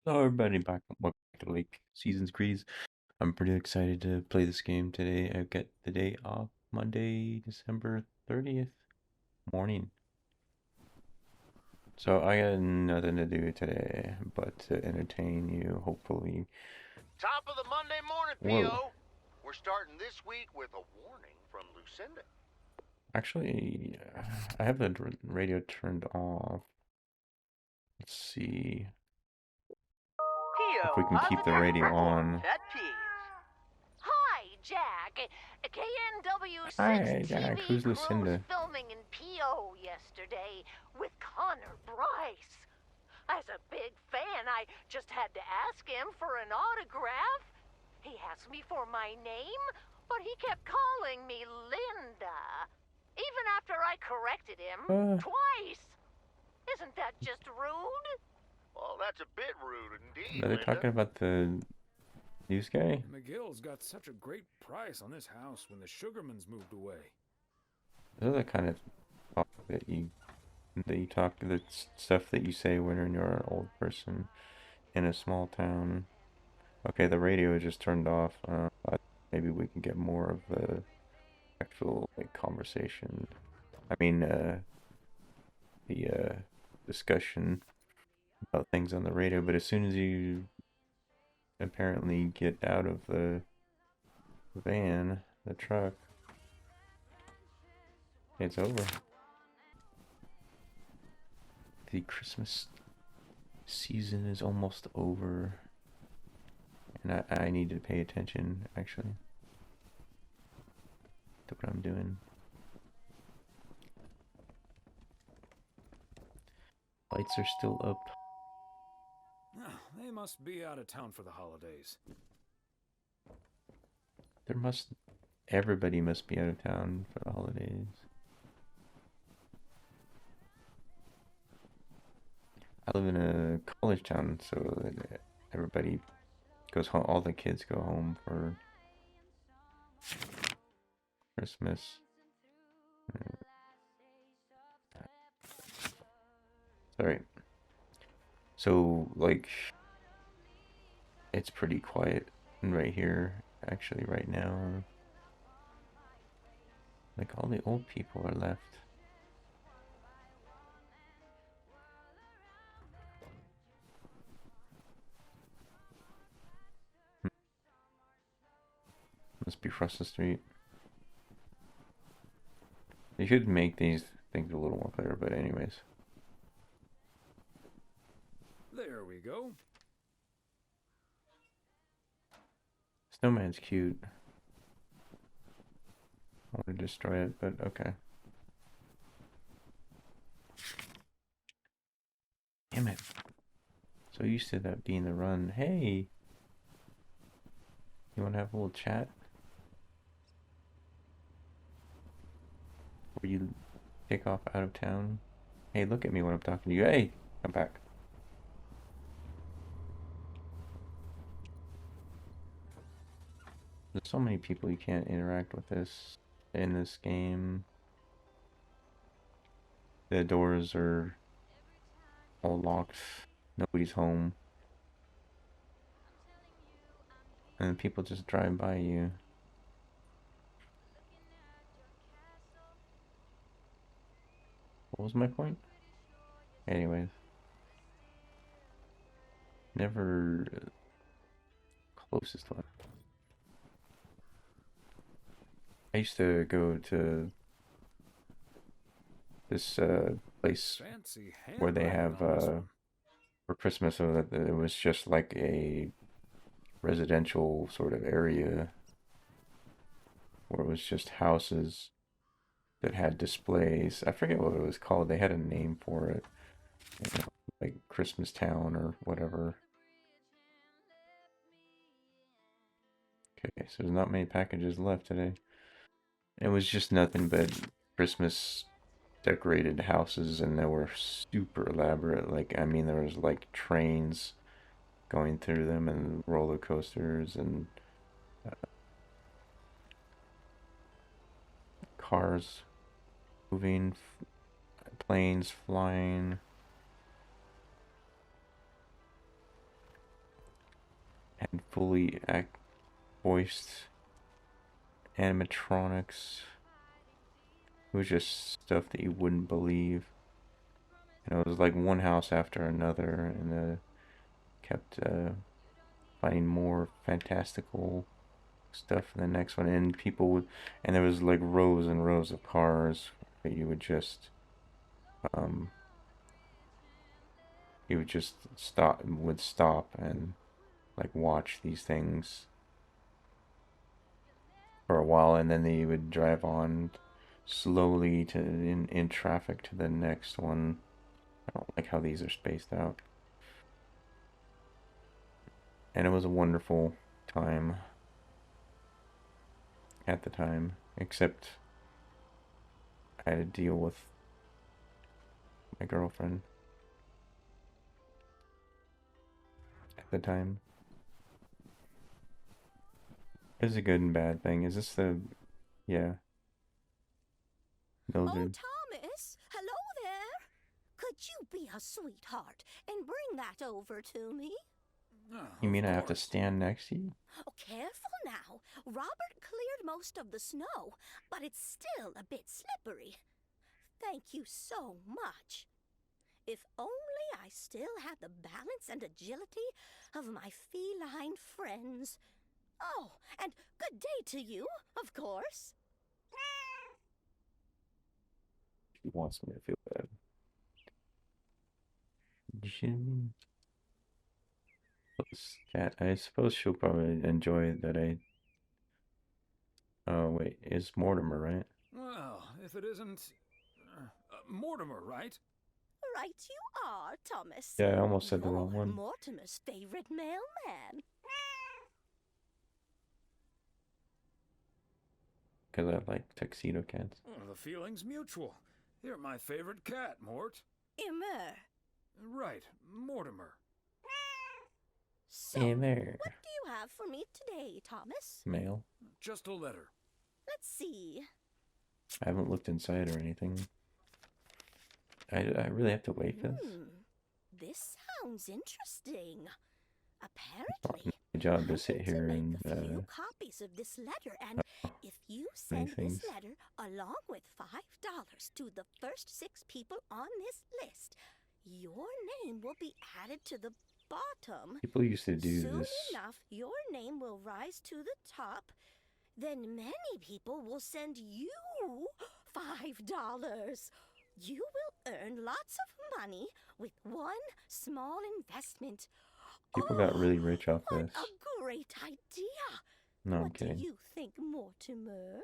Hello everybody, welcome back to Lake Seasons Grease. I'm pretty excited to play this game today. I get the day off Monday, December 30th morning. So I got nothing to do today but to entertain you, hopefully. Top of the Monday morning, Whoa. P.O. We're starting this week with a warning from Lucinda. Actually, I have the radio turned off. Let's see P.O. if we can keep the Positive radio report. on. Pet peeves. Hi, Jack. KNW6 Hi, Jack. TV Who's crews Lucinda? filming in PO yesterday with Connor Bryce. As a big fan, I just had to ask him for an autograph. He asked me for my name, but he kept calling me Linda. Even after I corrected him Uh, twice. Isn't that just rude? Well, that's a bit rude indeed, are they Linda. talking about the news guy? McGill's got such a great price on this house when the Sugarmans moved away. Those are the kind of talk that you talk, the stuff that you say when you're an old person in a small town. Okay, the radio is just turned off. But maybe we can get more of the actual like conversation. I mean, the discussion about things on the radio. But as soon as you apparently get out of the van, the truck, it's over. The Christmas season is almost over. And I need to pay attention, actually, to what I'm doing. Lights are still up. They must be out of town for the holidays. Everybody must be out of town for the holidays. I live in a college town, so everybody goes home. All the kids go home for Christmas. Sorry. So, like, it's pretty quiet right here, actually, right now. Like, all the old people are left. Must be across the street. They should make these things a little more clear, but anyways. There we go. Snowman's cute. I want to destroy it, but okay. Damn it. So used to that being the run. Hey! You want to have a little chat? Before you take off out of town? Hey, look at me when I'm talking to you. Hey! Come back. There's so many people you can't interact with this in this game. The doors are all locked. Nobody's home. And people just drive by you. What was my point? Anyways. Never closest one. I used to go to this place Fancy where they handwriting have on this one. for Christmas, so that it was just like a residential sort of area where it was just houses that had displays. I forget what it was called. They had a name for it, you know, like Christmas Town or whatever. Okay, so there's not many packages left today. It was just nothing but Christmas decorated houses, and they were super elaborate. Like, I mean, there was like trains going through them and roller coasters and cars moving, planes flying. fully voiced animatronics. It was just stuff that you wouldn't believe. And it was like one house after another, and kept finding more fantastical stuff in the next one. And and there was like rows and rows of cars that um, you would just stop and like watch these things for a while, and then they would drive on slowly in traffic to the next one. I don't like how these are spaced out. And it was a wonderful time at the time, except I had to deal with my girlfriend at the time. It's a good and bad thing. Is this yeah, Oh, Mildred? Thomas, hello there. Could you be a sweetheart and bring that over to me? You mean Of I have to course. stand next to you? Oh, careful now. Robert cleared most of the snow, but it's still a bit slippery. Thank you so much. If only I still had the balance and agility of my feline friends. Oh, and good day to you, of course. She wants me to feel bad. Jimmy. Cat. I suppose she'll probably enjoy that I. Oh wait, it's Mortimer, right? Well, if it isn't. Mortimer, right? Right you are, Thomas. Yeah, I almost said the You're wrong one Mortimer's favorite mailman. because I like tuxedo cats. Oh, the feeling's mutual. You're my favorite cat, Mort. Immer. Right, Mortimer. So, Hey there, what do you have for me today, Thomas? mail. Just a letter. Let's see. I haven't looked inside or anything. I really have to wait for this. This sounds interesting. It's not Apparently, my job to I'm sit going to here make and a few copies of this letter, and if you many send this things. letter along with $5 to the first 6 people on this list, your name will be added to the bottom. People used to do Soon this. enough, your name will rise to the top. Then many people will send you $5. You will earn lots of money with one small investment. People got really rich off What this. a great idea! No, I'm What do kidding. you think, Mortimer?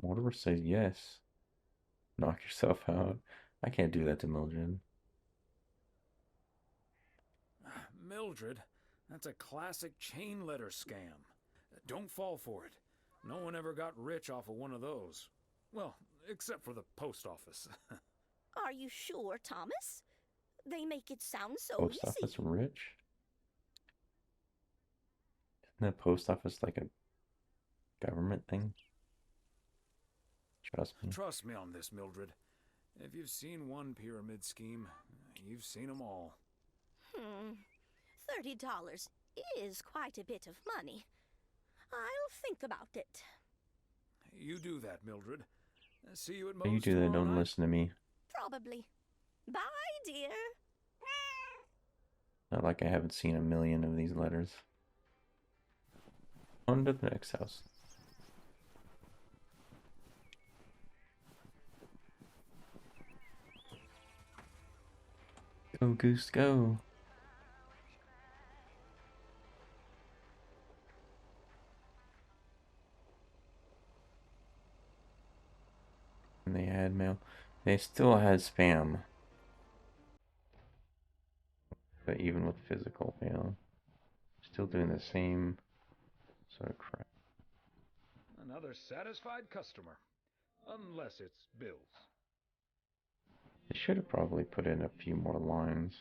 Mortimer says yes. Knock yourself out. I can't do that to Mildred. Mildred, that's a classic chain letter scam. Don't fall for it. No one ever got rich off of one of those. Well, except for the post office. Are you sure, Thomas? They make it sound so Post easy. office rich? Isn't the post office like a government thing? Trust me. Trust me on this, Mildred. If you've seen one pyramid scheme, you've seen them all. $30 is quite a bit of money. I'll think about it. You do that, Mildred. See you at You Moe's do that, tomorrow don't night. listen to me. Probably. Bye, dear. Not like I haven't seen a million of these letters. On to the next house. Go, Goose, go. And they had mail. They still had spam. But even with physical mail, still doing the same sort of crap. Another satisfied customer. Unless it's Bill's. They should have probably put in a few more lines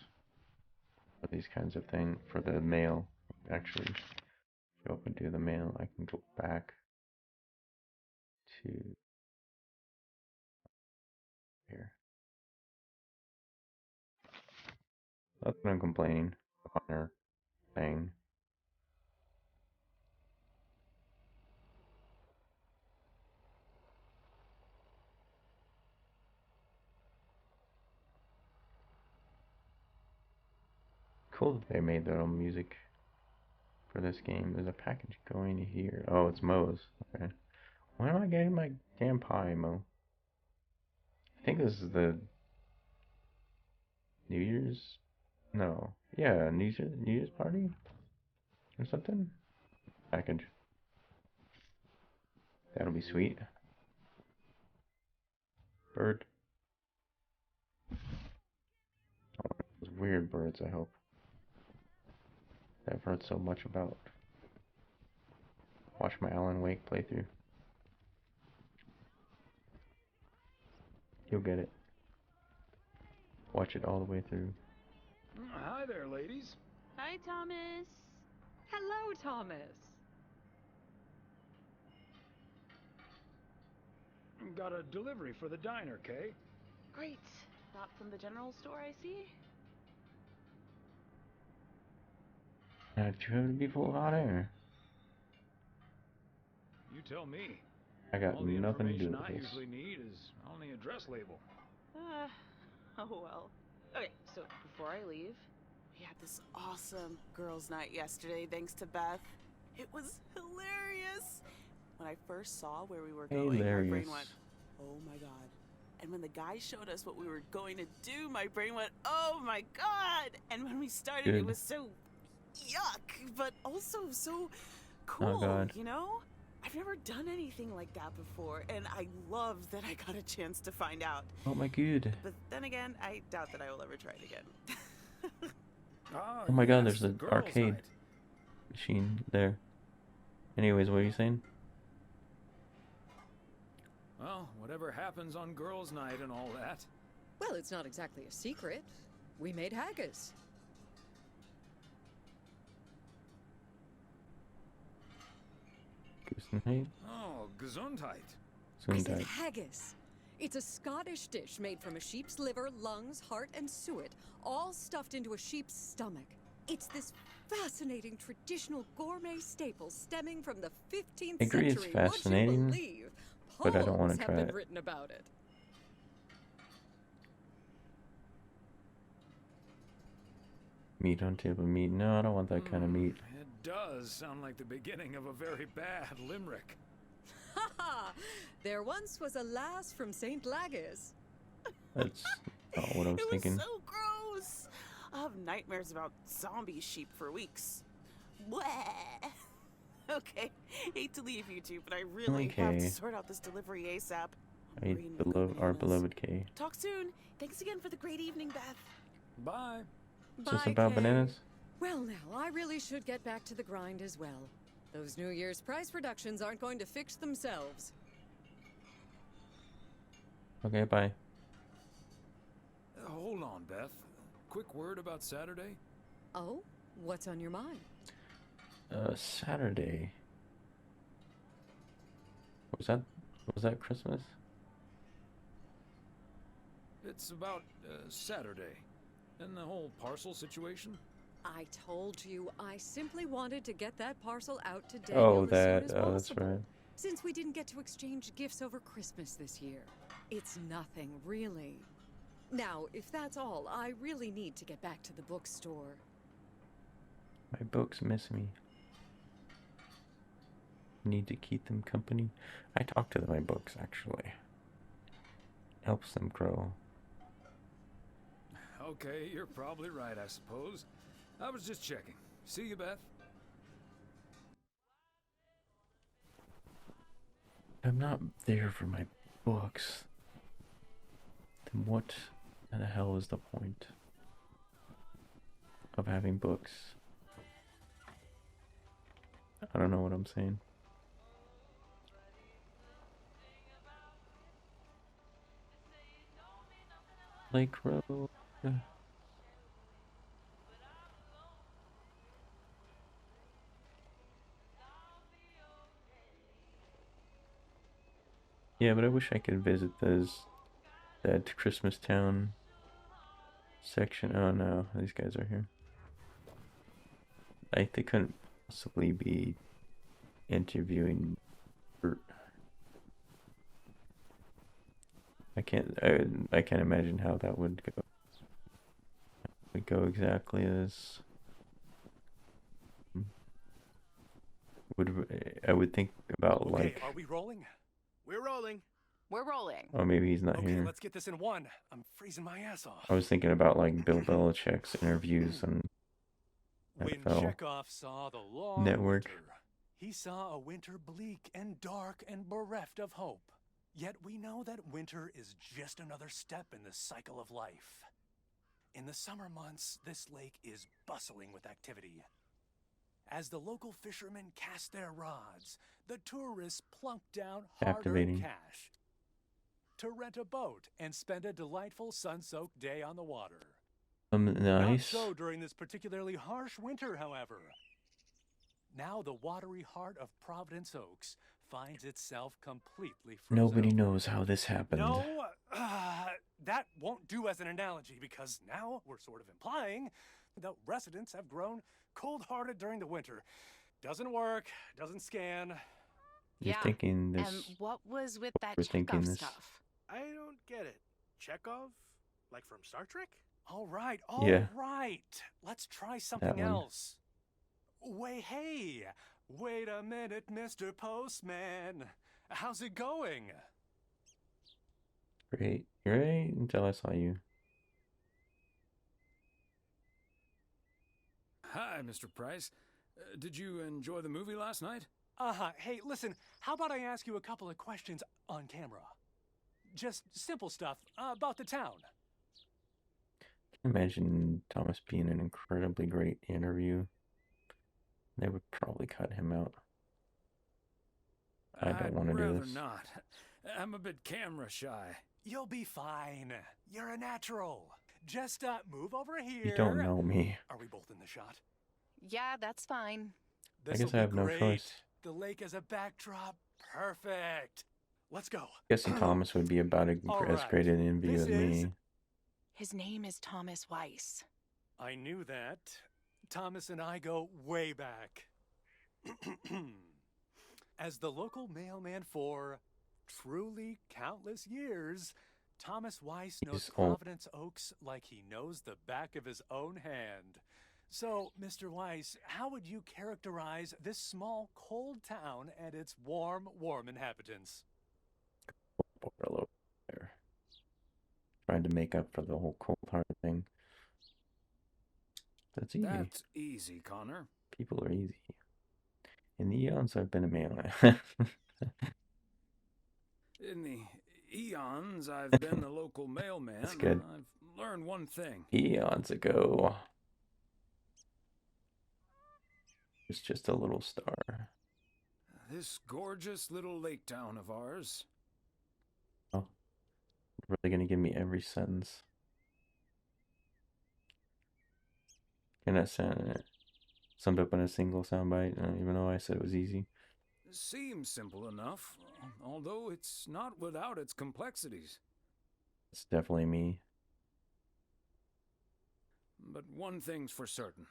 for these kinds of things for the mail. Actually, go up and do the mail. I can go back to here. Not that I'm complaining. Honor thing. Cool that they made their own music for this game. There's a package going here. Oh, it's Moe's. Okay. When am I getting my damn pie, Mo? I think this is the New Year's. No. Yeah, New Year's party or something. Package. That'll be sweet. Bird. Those weird birds, I hope. That I've heard so much about. Watch my Alan Wake playthrough. You'll get it. Watch it all the way through. Hi there, ladies. Hi, Thomas. Hello, Thomas. Got a delivery for the diner, Kay. Great. Not from the general store, I see. Not you have to be full of hot air. You tell me. I got All the nothing to do information with I this. usually need is on the address label. Oh well. Okay, so before I leave, we had this awesome girls' night yesterday thanks to Beth. It was hilarious. When I first saw where we were going, my brain Hilarious. went, oh my god. And when the guy showed us what we were going to do, my brain went, oh my god. And when we started, Good. it was so yuck, but also so cool, God. you know? I've never done anything like that before, and I love that I got a chance to find out. Oh my god. But then again, I doubt that I will ever try it again. Oh my god, yes, there's an girls' arcade night. machine there. Anyways, what are you saying? Well, whatever happens on girls' night and all that. Well, it's not exactly a secret. We made haggis. Gesundheit? Oh, Gesundheit. I said Gesundheit. haggis. It's a Scottish dish made from a sheep's liver, lungs, heart, and suet, all stuffed into a sheep's stomach. It's this fascinating traditional gourmet staple stemming from the 15th I agree it's century. fascinating, Would you believe? but I don't wanna Poems have try been it. written about it. Meat on table meat. No, I don't want that kind of meat. It does sound like the beginning of a very bad limerick. Ha ha! There once was a lass from St. Lagis. That's not what I was It was thinking. so gross. I'll have nightmares about zombie sheep for weeks. Bleh. Okay, hate to leave you two, but I really have Okay. to sort out this delivery ASAP. I Brain will go our bananas. beloved Kay. Talk soon. Thanks again for the great evening, Beth. Bye. Is this Bye, about Kay. bananas? Well, now, I really should get back to the grind as well. Those New Year's price reductions aren't going to fix themselves. Okay, bye. Hold on, Beth. Quick word about Saturday. Oh? What's on your mind? Saturday. Was that Christmas? It's about Saturday and the whole parcel situation. I told you I simply wanted to get that parcel out to Oh, Daniel as that. soon as Oh, that's possible. right. Since we didn't get to exchange gifts over Christmas this year. It's nothing, really. Now, if that's all, I really need to get back to the bookstore. My books miss me. Need to keep them company. I talk to my books, actually. Helps them grow. Okay, you're probably right, I suppose. I was just checking. See you, Beth. I'm not there for my books. Then what the hell is the point of having books? I don't know what I'm saying. Lake Road. Yeah, but I wish I could visit that Christmas town section. Oh no, these guys are here. they couldn't possibly be interviewing. I can't imagine how that would go. Would go exactly as I would think about Okay, like. are we rolling? We're rolling. We're rolling. Oh, maybe he's not Okay, here. let's get this in one. I'm freezing my ass off. I was thinking about like Bill Belichick's interviews on When NFL Chekhov saw the long Network. winter, he saw a winter bleak and dark and bereft of hope. Yet we know that winter is just another step in the cycle of life. In the summer months, this lake is bustling with activity. As the local fishermen cast their rods, the tourists plunk down hard-earned Captivating. cash to rent a boat and spend a delightful sun-soaked day on the water. Not Nice. so during this particularly harsh winter, however. Now the watery heart of Providence Oaks finds itself completely frozen. Nobody over. knows how this happened. No, that won't do as an analogy because now we're sort of implying that residents have grown cold-hearted during the winter. Doesn't work, doesn't scan. You're Yeah, thinking this. And what was with that We're thinking Chekhov this. stuff? I don't get it. Chekhov? Like from Star Trek? All right, Yeah. Let's try something one. else. Hey, wait a minute, Mr. Postman. How's it going? Great. Great until I saw you. Hi, Mr. Price. Did you enjoy the movie last night? Hey, listen, how about I ask you a couple of questions on camera? Just simple stuff about the town. Can you imagine Thomas being an incredibly great interview? They would probably cut him out. I don't want to do I'd rather this. not. I'm a bit camera shy. You'll be fine. You're a natural. Just move over here. You don't know me. Are we both in the shot? Yeah, that's fine. I guess This'll I be have no great. choice. The lake as a backdrop. Perfect. Let's go. Guessing Thomas would be about as All right. great an interview This as me. is- His name is Thomas Weiss. I knew that. Thomas and I go way back. As the local mailman for truly countless years, Thomas Weiss knows He's old. Providence Oaks like he knows the back of his own hand. So, Mr. Weiss, how would you characterize this small, cold town and its warm inhabitants? Portal over there. Trying to make up for the whole cold heart thing. That's easy. That's easy, Connor. People are easy. In the eons I've been a mailman. In the eons I've been the local mailman, That's good. I've learned one thing. Eons ago. It's just a little star. This gorgeous little lake town of ours. Oh. Really gonna give me every sentence. Cannot sound it. Summed up in a single soundbite, even though I said it was easy. Seems simple enough, although it's not without its complexities. It's definitely me. But one thing's for certain.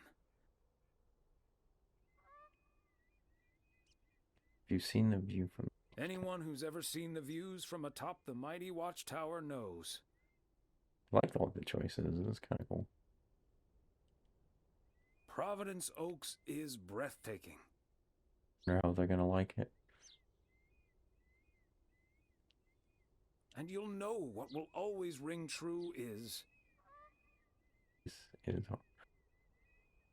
Have you seen the view from... Anyone who's ever seen the views from atop the mighty watchtower knows. I liked all the choices. It was kind of cool. Providence Oaks is breathtaking. Wonder how they're gonna like it. And you'll know what will always ring true is... It is hard.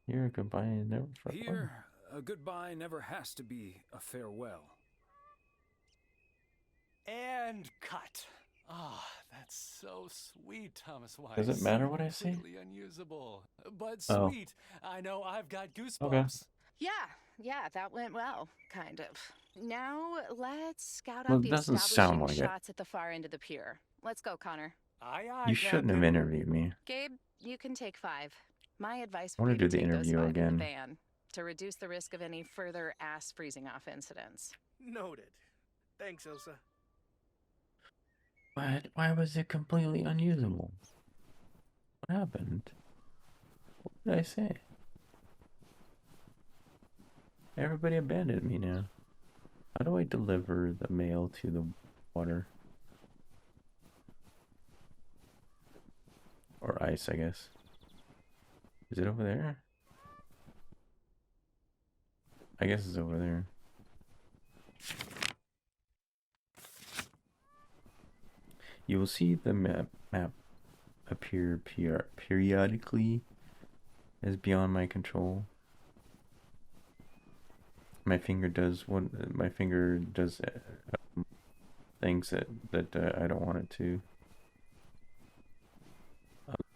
Here, goodbye, and never farewell. Here, a goodbye never has to be a farewell. And cut. Ah, that's so sweet, Thomas Weiss. Does it matter what I say? Completely unusable, but Oh. sweet. I know I've got goosebumps. Okay. Yeah, that went well, kind of. Now let's scout Well, out it the doesn't establishing sound like it. shots at the far end of the pier. Let's go, Connor. Aye, aye, You shouldn't have Captain. interviewed me. Gabe, you can take 5. My advice I would wanna be to do the take those interview 5 in again. the van to reduce the risk of any further ass freezing off incidents. Noted. Thanks, Elsa. But why was it completely unusable? What happened? What did I say? Everybody abandoned me now. How do I deliver the mail to the water? Or ice, I guess. Is it over there? I guess it's over there. You will see the map appear periodically as beyond my control. My finger does things that I don't want it to.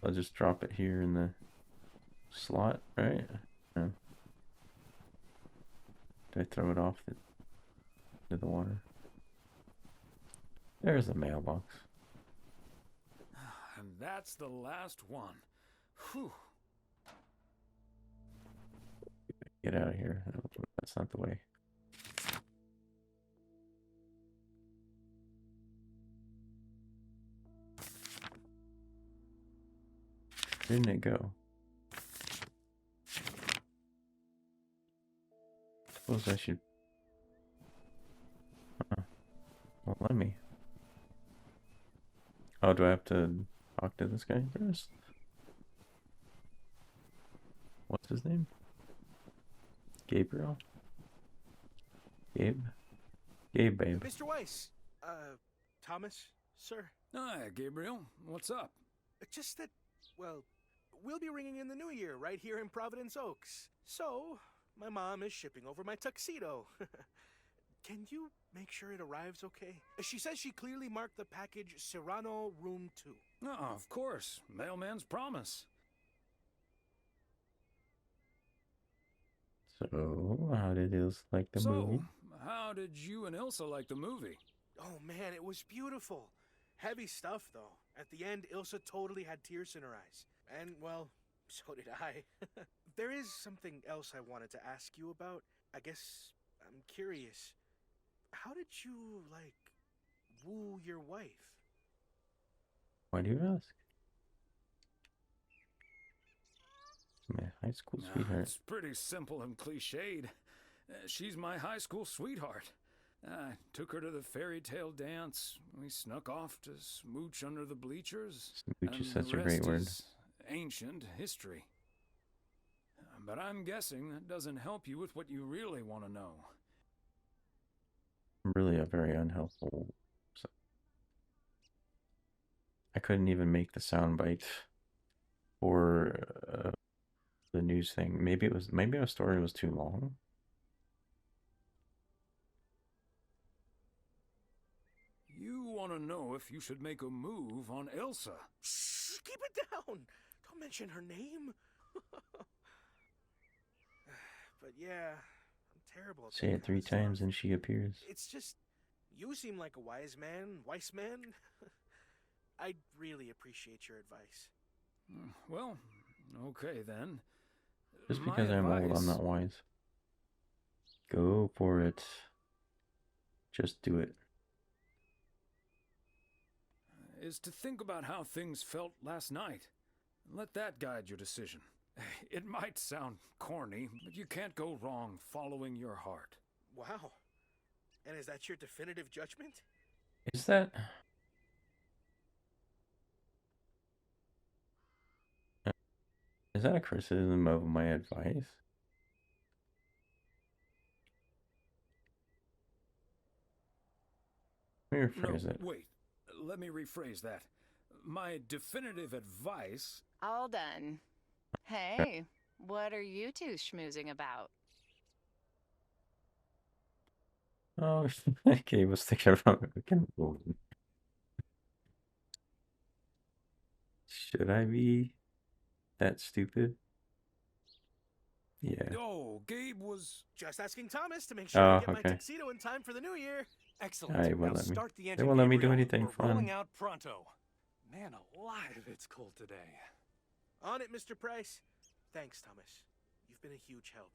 I'll just drop it here in the slot, right? No. Did I throw it off into the water? There's the mailbox. And that's the last one. Whew. Get out of here. That's not the way. Where didn't it go? Suppose I should. Won't let me. Oh, do I have to talk to this guy first? What's his name? Gabriel? Gabe? Gabe, babe. Mr. Weiss, Thomas, sir. Hi, Gabriel. What's up? Just that, well, we'll be ringing in the new year right here in Providence Oaks. So, my mom is shipping over my tuxedo. Can you make sure it arrives okay? She says she clearly marked the package Serrano Room 2. Oh, of course. Mailman's promise. So, how did Ilse like the movie? How did you and Ilsa like the movie? Oh man, it was beautiful. Heavy stuff though. At the end, Ilsa totally had tears in her eyes. And well, so did I. There is something else I wanted to ask you about. I guess I'm curious. How did you, like, woo your wife? Why do you ask? My high school sweetheart. It's pretty simple and cliched. She's my high school sweetheart. I took her to the fairy tale dance. We snuck off to smooch under the bleachers. Smooch is such a great word. Ancient history. But I'm guessing that doesn't help you with what you really want to know. I'm really a very unhelpful. I couldn't even make the soundbite for the news thing. Maybe our story was too long. You want to know if you should make a move on Elsa. Shh, keep it down. Don't mention her name. But yeah, I'm terrible at Say it 3 times and she appears. It's just, you seem like a wise man. I'd really appreciate your advice. Well, okay then. Just because I'm old, I'm not wise. Go for it. Just do it. Is to think about how things felt last night. Let that guide your decision. It might sound corny, but you can't go wrong following your heart. Wow. And is that your definitive judgment? Is that... Is that a criticism of my advice? Let me rephrase it. Wait. Let me rephrase that. My definitive advice... All done. Hey, what are you two schmoozing about? Oh, okay, was thinking about Should I be that stupid? Yeah. Oh, Gabe was... Just asking Thomas to make sure I get my okay. tuxedo in time for the new year. Excellent. They won't Now let me. start the They engine, won't let me do Gabriel. anything We're fun. rolling out pronto. Man alive, it's cold today. On it, Mr. Price. Thanks, Thomas. You've been a huge help.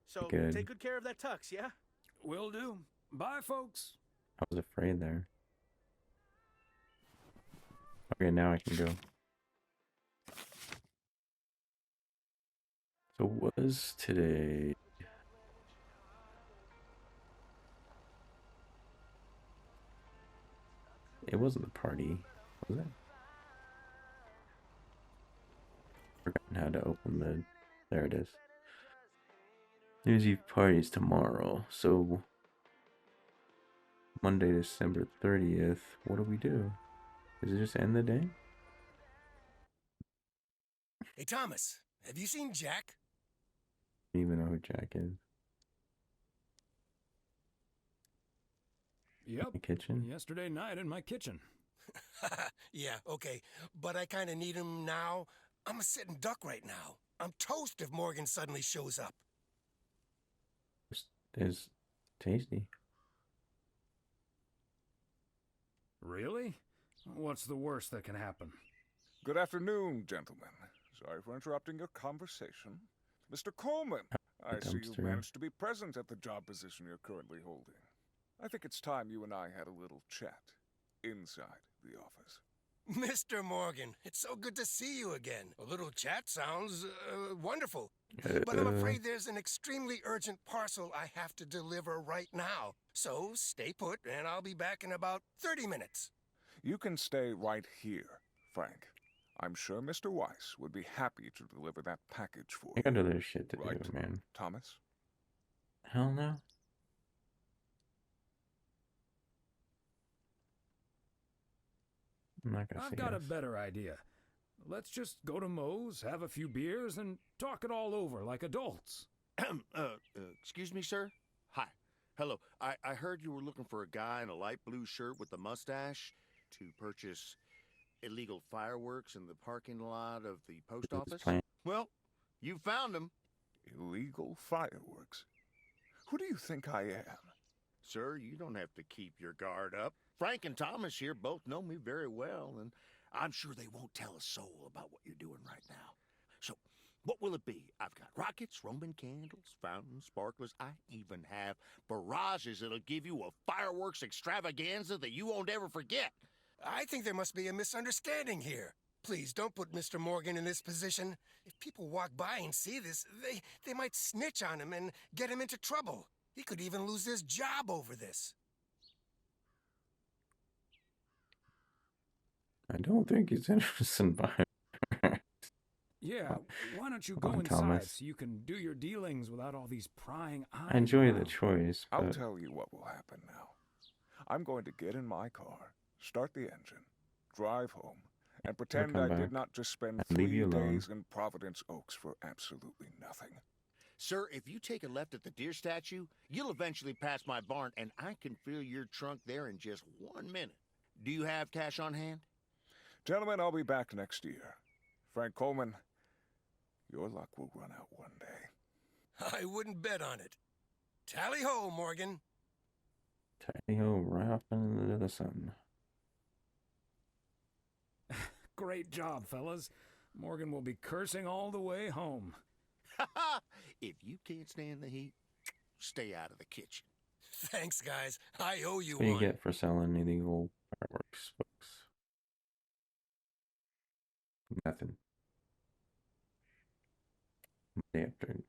So Good. take good care of that tux, yeah? Will do. Bye, folks. I was afraid there. Okay, now I can go. So what was today? It wasn't the party, was it? Forgotten how to open the. There it is. New Year's Eve parties tomorrow. So Monday, December 30th. What do we do? Does it just end the day? Hey, Thomas, have you seen Jack? I don't even know who Jack is. Yep. The kitchen? Yesterday night in my kitchen. Yeah, okay. But I kind of need him now. I'm a sitting duck right now. I'm toast if Morgan suddenly shows up. Is tasty. Really? What's the worst that can happen? Good afternoon, gentlemen. Sorry for interrupting your conversation. Mr. Coleman, I see you've managed to be present at the job position you're currently holding. I think it's time you and I had a little chat inside the office. Mr. Morgan, it's so good to see you again. A little chat sounds wonderful. But I'm afraid there's an extremely urgent parcel I have to deliver right now. So stay put, and I'll be back in about 30 minutes. You can stay right here, Frank. I'm sure Mr. Weiss would be happy to deliver that package for I you. got other shit to Right, do, man. Thomas? Hell no. I'm not gonna say I've got a yes. better idea. Let's just go to Moe's, have a few beers, and talk it all over like adults. Excuse me, sir? Hi. Hello. I heard you were looking for a guy in a light blue shirt with a mustache to purchase illegal fireworks in the parking lot of the post office? Well, you found him. Illegal fireworks? Who do you think I am? Sir, you don't have to keep your guard up. Frank and Thomas here both know me very well, and I'm sure they won't tell a soul about what you're doing right now. So, what will it be? I've got rockets, Roman candles, fountains, sparklers. I even have barrages that'll give you a fireworks extravaganza that you won't ever forget. I think there must be a misunderstanding here. Please don't put Mr. Morgan in this position. If people walk by and see this, they might snitch on him and get him into trouble. He could even lose his job over this. I don't think he's interested in buying. Yeah, why don't you go inside Thomas. so you can do your dealings without all these prying eyes? I enjoy the choice, but... I'll tell you what will happen now. I'm going to get in my car, start the engine, drive home, and pretend I did not just spend 3 days in Providence Oaks for absolutely nothing. Sir, if you take a left at the deer statue, you'll eventually pass my barn, and I can fill your trunk there in just 1 minute. Do you have cash on hand? Gentlemen, I'll be back next year. Frank Coleman, your luck will run out one day. I wouldn't bet on it. Tally-ho, Morgan. Tally-ho, right off into the sun. Great job, fellas. Morgan will be cursing all the way home. If you can't stand the heat, stay out of the kitchen. Thanks, guys. I owe you What do you one. get for selling illegal fireworks, folks? Nothing. Monday afternoon.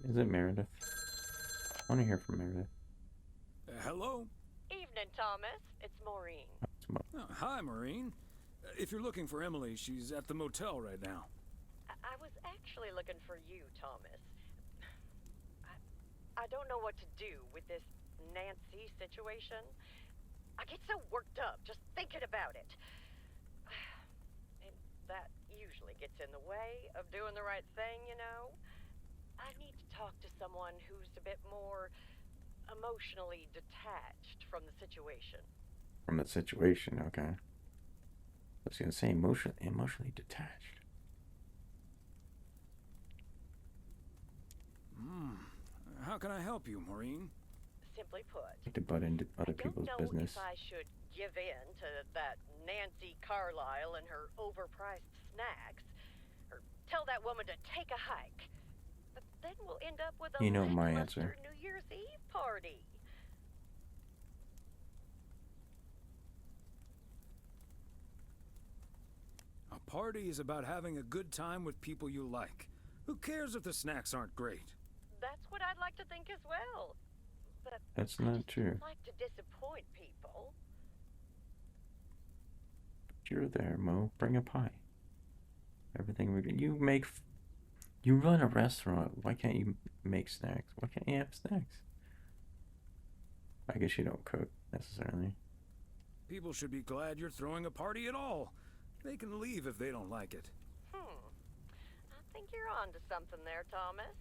Is it Meredith? I want to hear from Meredith. Hello? Evening, Thomas. It's Maureen. Oh, hi, Maureen. If you're looking for Emily, she's at the motel right now. I was actually looking for you, Thomas. I don't know what to do with this Nancy situation. I get so worked up just thinking about it. And that usually gets in the way of doing the right thing, you know? I need to talk to someone who's a bit more emotionally detached from the situation. From the situation, okay. I was going to say emotionally detached. How can I help you, Maureen? Simply put, Like to butt into other people's I don't know business. if I should give in to that Nancy Carlisle and her overpriced snacks, or tell that woman to take a hike. But then we'll end up with a You know my lackluster answer. New Year's Eve party. A party is about having a good time with people you like. Who cares if the snacks aren't great? That's what I'd like to think as well. but That's I not just true. don't like to disappoint people. You're there, Mo. Bring a pie. Everything you run a restaurant. Why can't you make snacks? Why can't you have snacks? I guess you don't cook necessarily. People should be glad you're throwing a party at all. They can leave if they don't like it. I think you're on to something there, Thomas.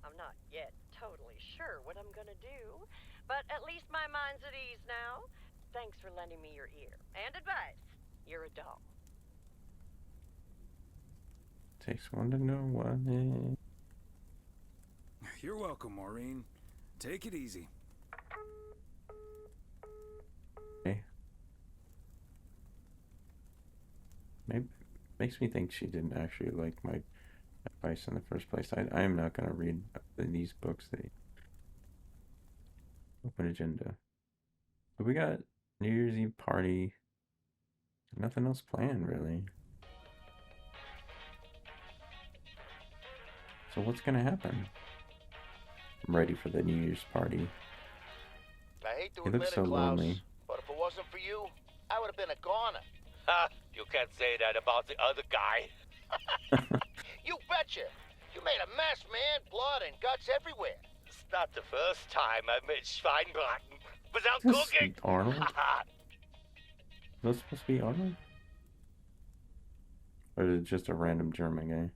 I'm not yet totally sure what I'm gonna do, but at least my mind's at ease now. Thanks for lending me your ear and advice. You're a doll. Takes one to know one. You're welcome, Maureen. Take it easy. Okay. Maybe makes me think she didn't actually like my advice in the first place. I am not gonna read these books. They open agenda. But we got New Year's Eve party. Nothing else planned really. So what's gonna happen? I'm ready for the New Year's party. I hate to He admit looks it, so Klaus, lonely. but if it wasn't for you, I would have been a goner. Ha! You can't say that about the other guy. You betcha. You made a mess, man. Blood and guts everywhere. It's not the first time I've made Schweinbraten without This cooking. Arnold? Is that supposed to be Arnold? Or is it just a random German guy?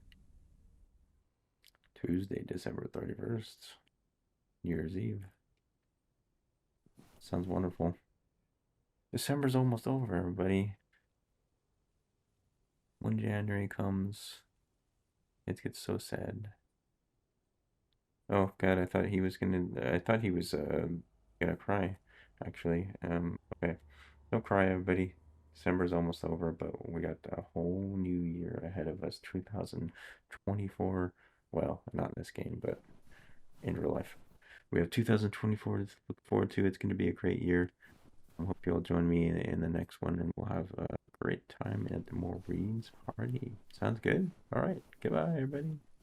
Tuesday, December 31st. New Year's Eve. Sounds wonderful. December's almost over, everybody. When January comes, it gets so sad. Oh God, I thought he was gonna cry, actually. Okay. Don't cry, everybody. December's almost over, but we got a whole new year ahead of us. 2024. Well, not in this game, but in real life. We have 2024 to look forward to. It's going to be a great year. I hope you'll join me in the next one, and we'll have a great time at the Maureen's party. Sounds good? All right. Goodbye, everybody.